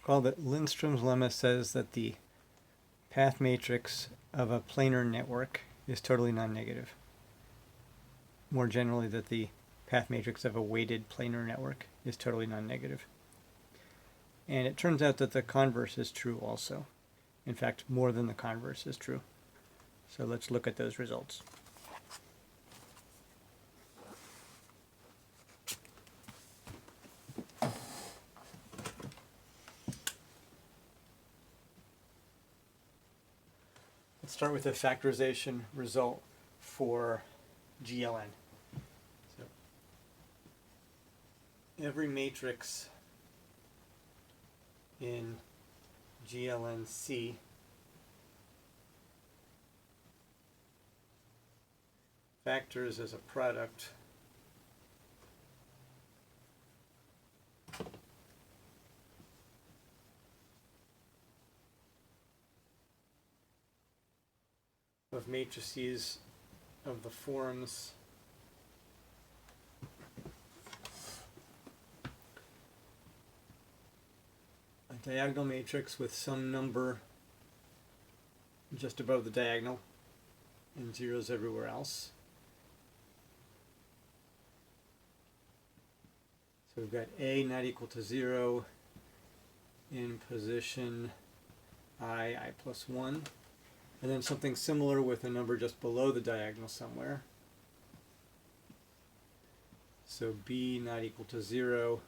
Recall that Lindstrom's lemma says that the path matrix of a planar network is totally non-negative. More generally, that the path matrix of a weighted planar network is totally non-negative. And it turns out that the converse is true also. In fact, more than the converse is true. So let's look at those results. Let's start with a factorization result for GLN. So every matrix in GLNC factors as a product of matrices of the forms a diagonal matrix with some number just above the diagonal and zeros everywhere else. So we've got A not equal to 0 in position I plus 1. And then something similar with a number just below the diagonal somewhere. So B not equal to 0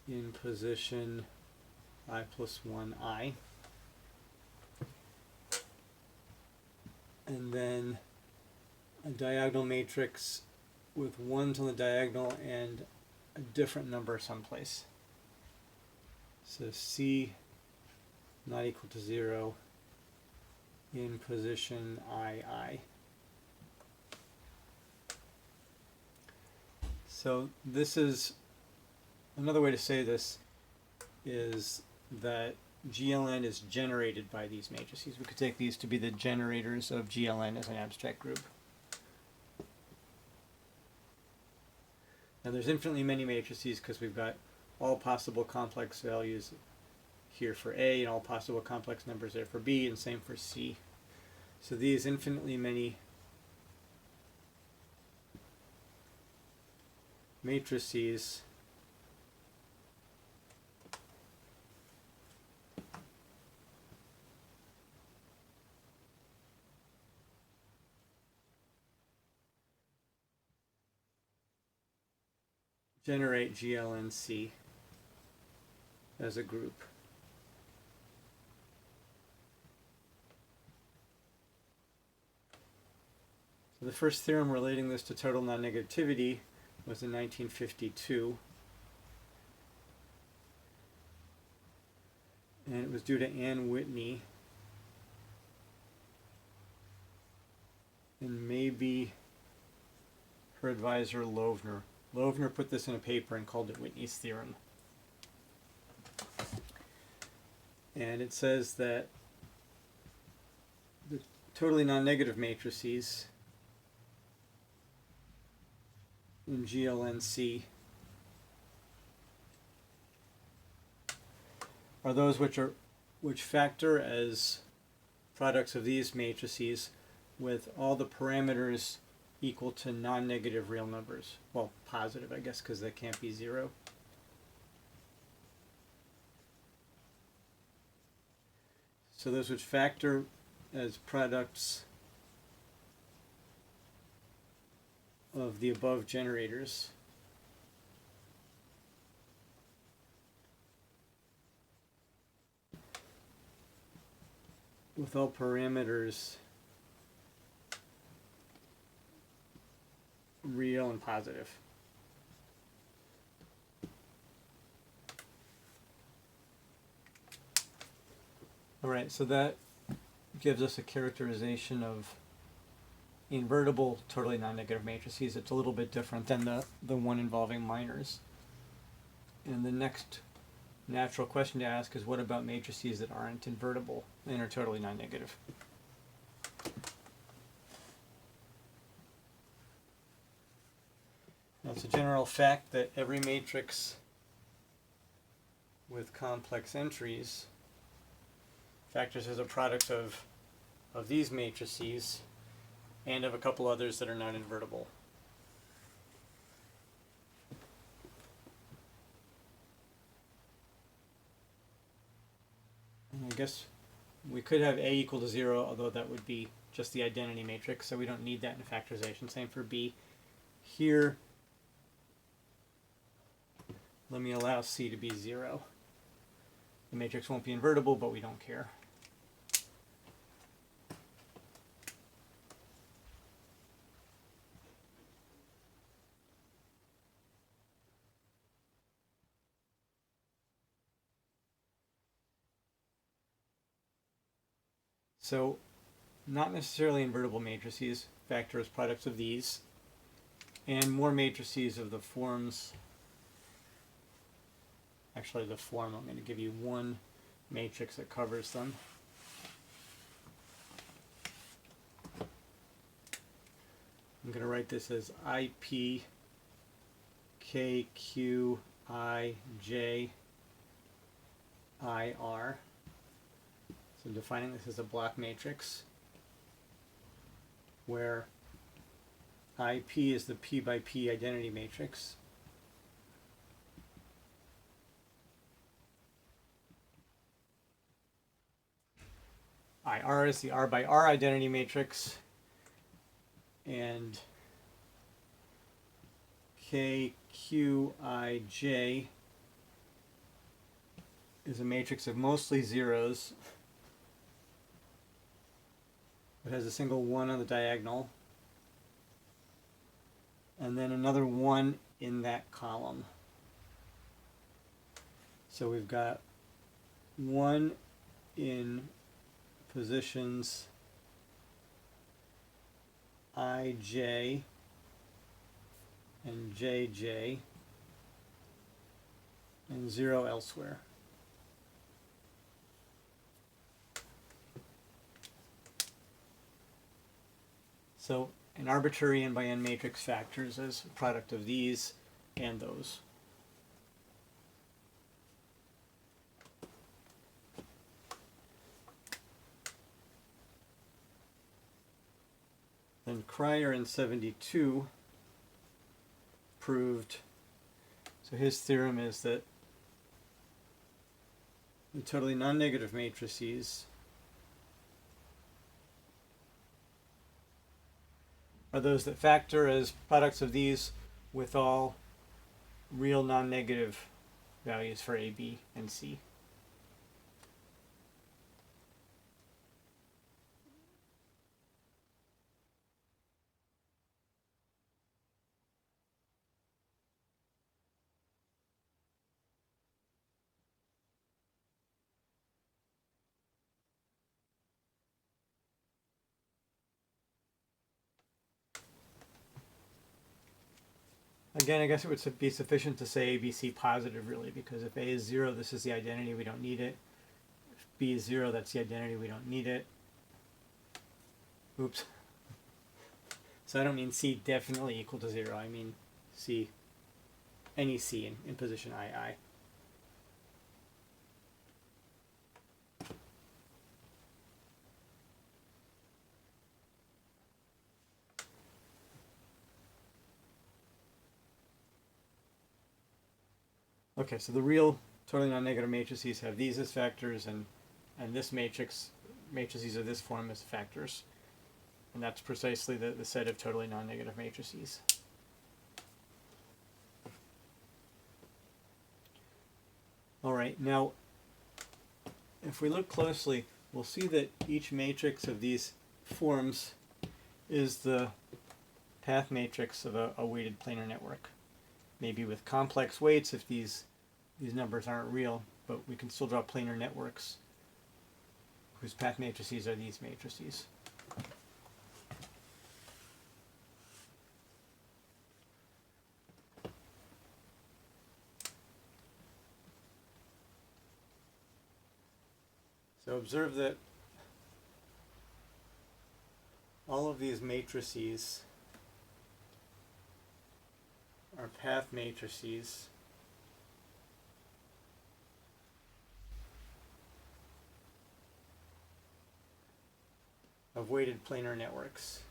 in position I plus 1I. And then a diagonal matrix with ones on the diagonal and a different number someplace. So C not equal to 0 in position II. So this is another way to say this is that GLN is generated by these matrices. We could take these to be the generators of GLN as an abstract group. Now there's infinitely many matrices because we've got all possible complex values here for A and all possible complex numbers there for B, and same for C. So these infinitely many matrices generate GLNC as a group. So the first theorem relating this to total non-negativity was in 1952. And it was due to Ann Whitney and maybe her advisor Loevner. Loevner put this in a paper and called it Whitney's theorem. And it says that the totally non-negative matrices in GLNC are those which factor as products of these matrices with all the parameters equal to non-negative real numbers. Well, positive, I guess, because they can't be 0. So those which factor as products of the above generators with all parameters real and positive. All right, so that gives us a characterization of invertible totally non-negative matrices. It's a little bit different than the one involving minors. And the next natural question to ask is, what about matrices that aren't invertible and are totally non-negative? Now, it's a general fact that every matrix with complex entries, factors as a product of these matrices and of a couple others that are not invertible. And I guess we could have A equal to 0, although that would be just the identity matrix, so we don't need that in factorization. Same for B. Here, let me allow C to be 0. The matrix won't be invertible, but we don't care. So, not necessarily invertible matrices, factor as products of these, and more matrices of the forms. Actually, the form, I'm going to give you one matrix that covers them. I'm going to write this as IP K Q I J I R. So defining this as a block matrix where IP is the P by P identity matrix. IR is the R by R identity matrix, and KQIJ is a matrix of mostly zeros. It has a single 1 on the diagonal, and then another 1 in that column. So we've got 1 in positions IJ and JJ, and 0 elsewhere. So an arbitrary n by n matrix factors as a product of these and those. Then Cryer in 72 proved, so his theorem is that the totally non-negative matrices are those that factor as products of these with all real non-negative values for A, B, and C. Again, I guess it would be sufficient to say ABC positive, really, because if A is 0, this is the identity, we don't need it. If B is 0, that's the identity, we don't need it. Oops. So I don't mean C definitely equal to 0, I mean C, any C in position II. Okay, so the real totally non-negative matrices have these as factors, and this matrices of this form as factors. And that's precisely the set of totally non-negative matrices. All right, now if we look closely, we'll see that each matrix of these forms is the path matrix of a weighted planar network. Maybe with complex weights if these numbers aren't real, but we can still draw planar networks whose path matrices are these matrices. So observe that all of these matrices are path matrices of weighted planar networks.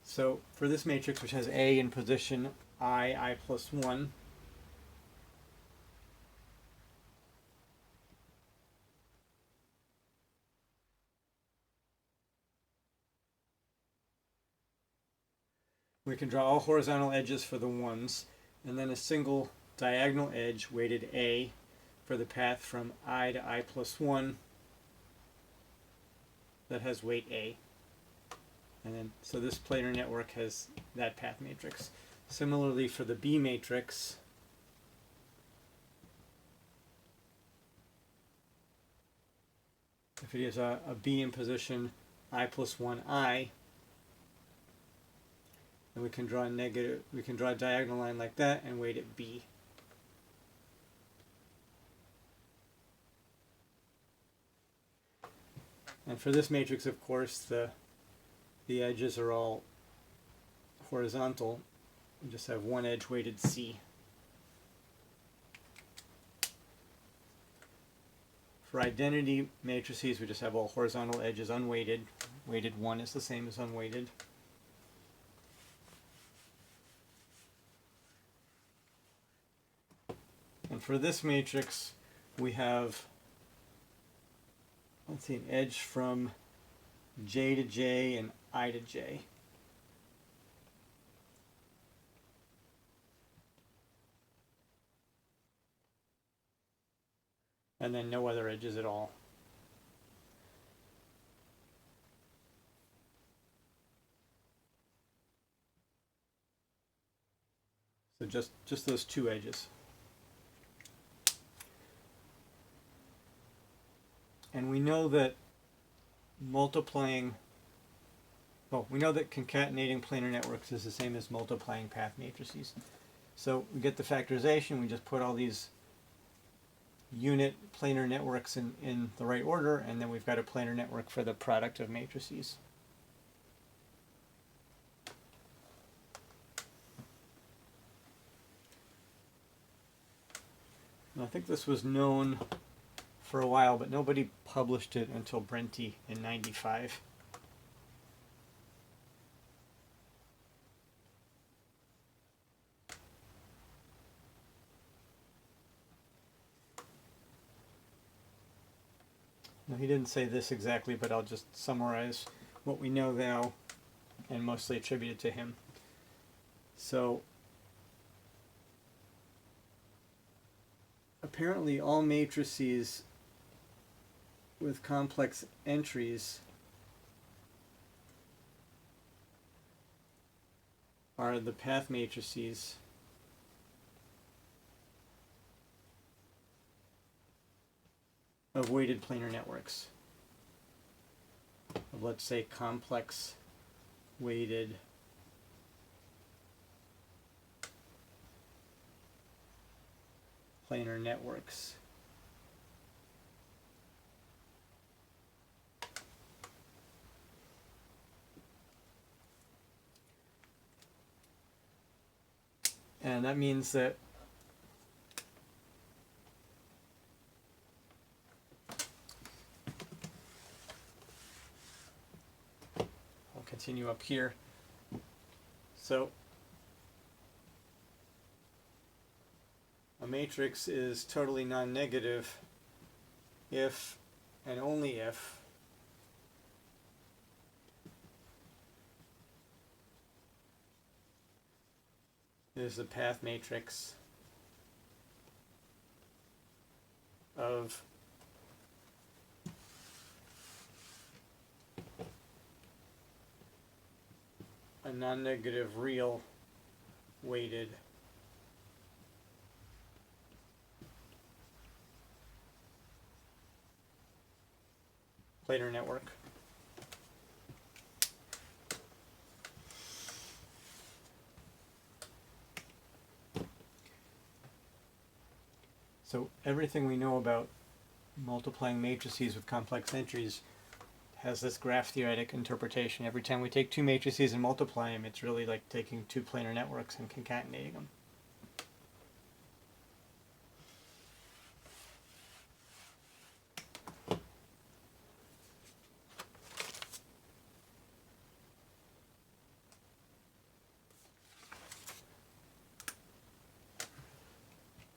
So for this matrix, which has A in position I plus 1, we can draw all horizontal edges for the 1's, and then a single diagonal edge weighted A for the path from I to I plus 1 that has weight A. And then, so this planar network has that path matrix. Similarly for the B matrix, if it is a B in position I plus 1I, then we can draw a diagonal line like that and weight it B. And for this matrix, of course, the edges are all horizontal. We just have one edge weighted C. For identity matrices, we just have all horizontal edges unweighted. Weighted 1 is the same as unweighted. And for this matrix, we have, let's see, an edge from J to J and I to J. And then no other edges at all. So just those two edges. And we know that we know that concatenating planar networks is the same as multiplying path matrices. So we get the factorization, we just put all these unit planar networks in the right order, and then we've got a planar network for the product of matrices. And I think this was known for a while, but nobody published it until Brenty in '95. Now, he didn't say this exactly, but I'll just summarize what we know now and mostly attribute it to him. So apparently all matrices with complex entries are the path matrices of weighted planar networks, of, let's say, complex weighted planar networks. And that means that I'll continue up here. So a matrix is totally non-negative if and only if it is the path matrix of a non-negative real weighted planar network. So everything we know about multiplying matrices with complex entries has this graph theoretic interpretation. Every time we take two matrices and multiply them, it's really like taking two planar networks and concatenating them.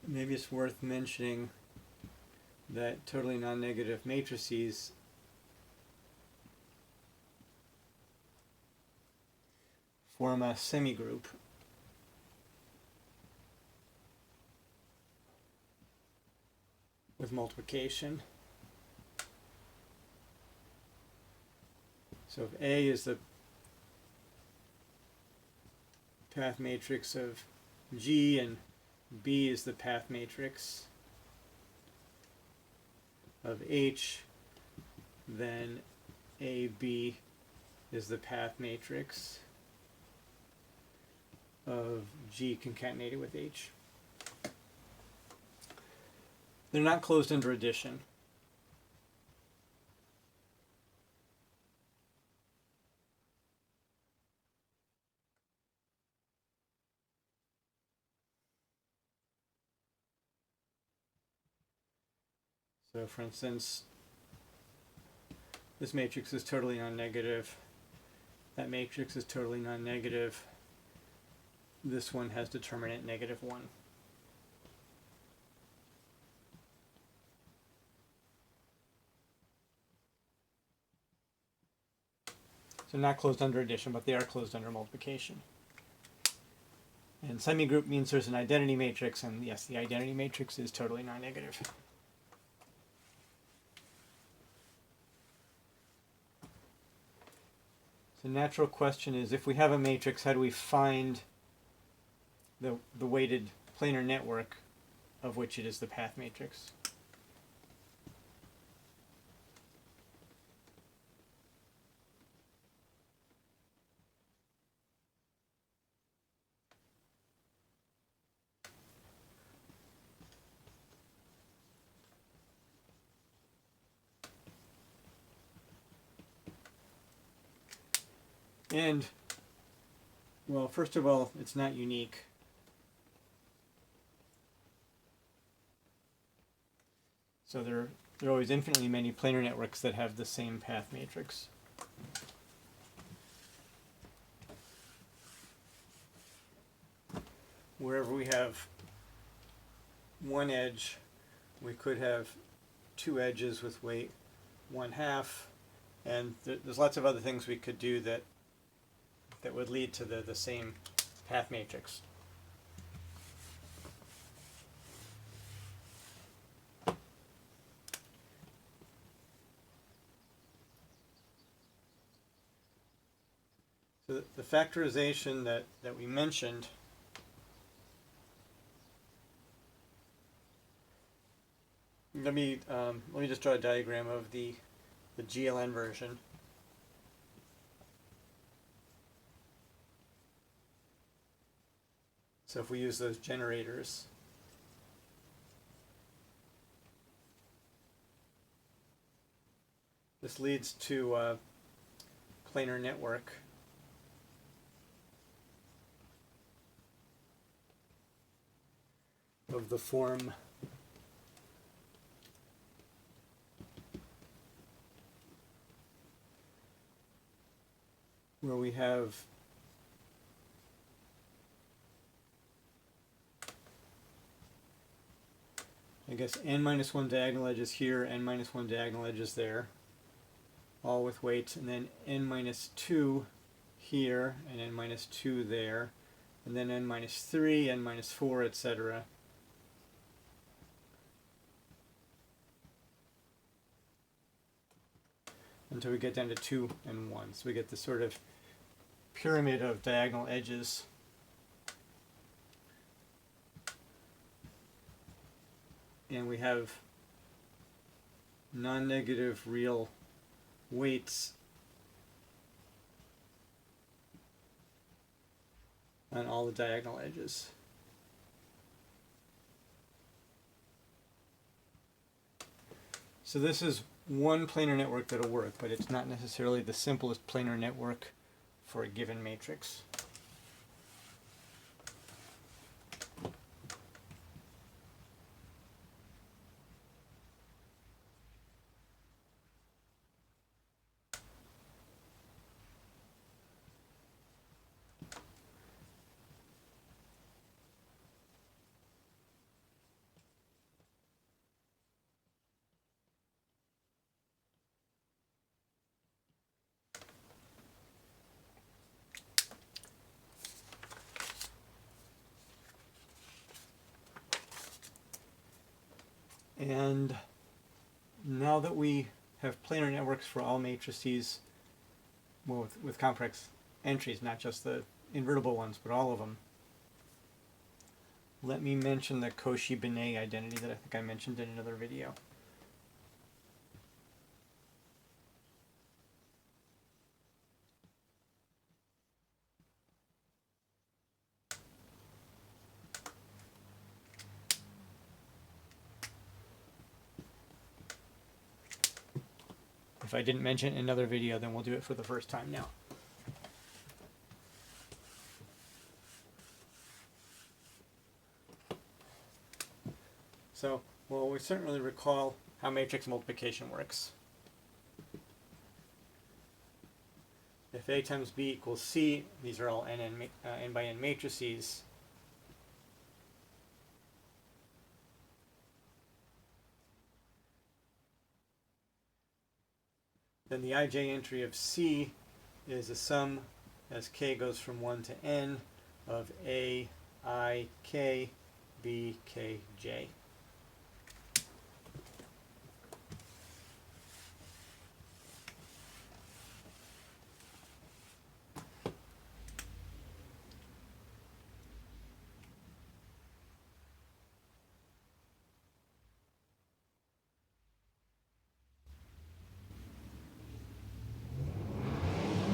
Maybe it's worth mentioning that totally non-negative matrices form a semigroup. With multiplication. So if A is the path matrix of G and B is the path matrix of H, then AB is the path matrix of G concatenated with H. They're not closed under addition. So for instance, this matrix is totally non-negative. That matrix is totally non-negative. This one has determinant -1. So not closed under addition, but they are closed under multiplication. And semigroup means there's an identity matrix, and yes, the identity matrix is totally non-negative. The natural question is, if we have a matrix, how do we find the weighted planar network of which it is the path matrix? And, well, first of all, it's not unique. So there are always infinitely many planar networks that have the same path matrix. Wherever we have one edge, we could have two edges with weight 1/2, and there's lots of other things we could do that would lead to the same path matrix. So the factorization that we mentioned let me just draw a diagram of the GLN version. So if we use those generators, this leads to a planar network of the form where we have I guess n-1 diagonal edges here, n-1 diagonal edges there, all with weights, and then n-2 here, and n-2 there, and then n-3, n-4, etc. Until we get down to 2 and 1. So we get this sort of pyramid of diagonal edges. And we have non-negative real weights on all the diagonal edges. So this is one planar network that'll work, but it's not necessarily the simplest planar network for a given matrix. And now that we have planar networks for all matrices, well, with complex entries, not just the invertible ones, but all of them, let me mention the Cauchy-Binet identity that I think I mentioned in another video. If I didn't mention it in another video, then we'll do it for the first time now. So, well, we certainly recall how matrix multiplication works. If A times B equals C, these are all n by n matrices. Then the ij entry of C is a sum as k goes from 1 to n of A, I, k, B, k, j.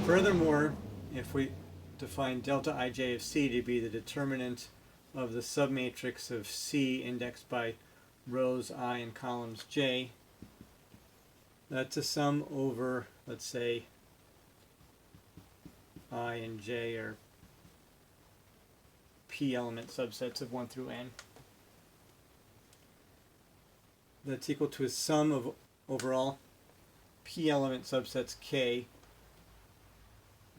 Furthermore, if we define delta ij of C to be the determinant of the submatrix of C indexed by rows I and columns j, that's a sum over, let's say, I and j are p element subsets of 1 through n. That's equal to a sum of overall p element subsets k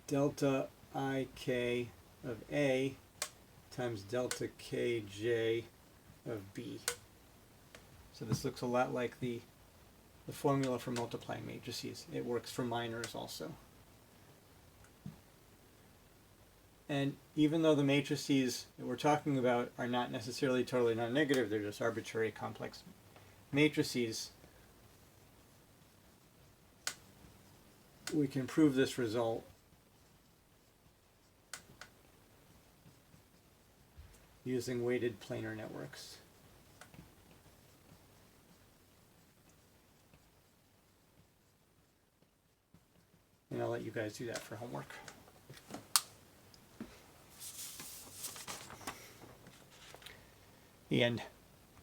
delta ik of A times delta kj of B. So this looks a lot like the formula for multiplying matrices. It works for minors also. And even though the matrices that we're talking about are not necessarily totally non-negative, they're just arbitrary complex matrices, we can prove this result using weighted planar networks. And I'll let you guys do that for homework. The end.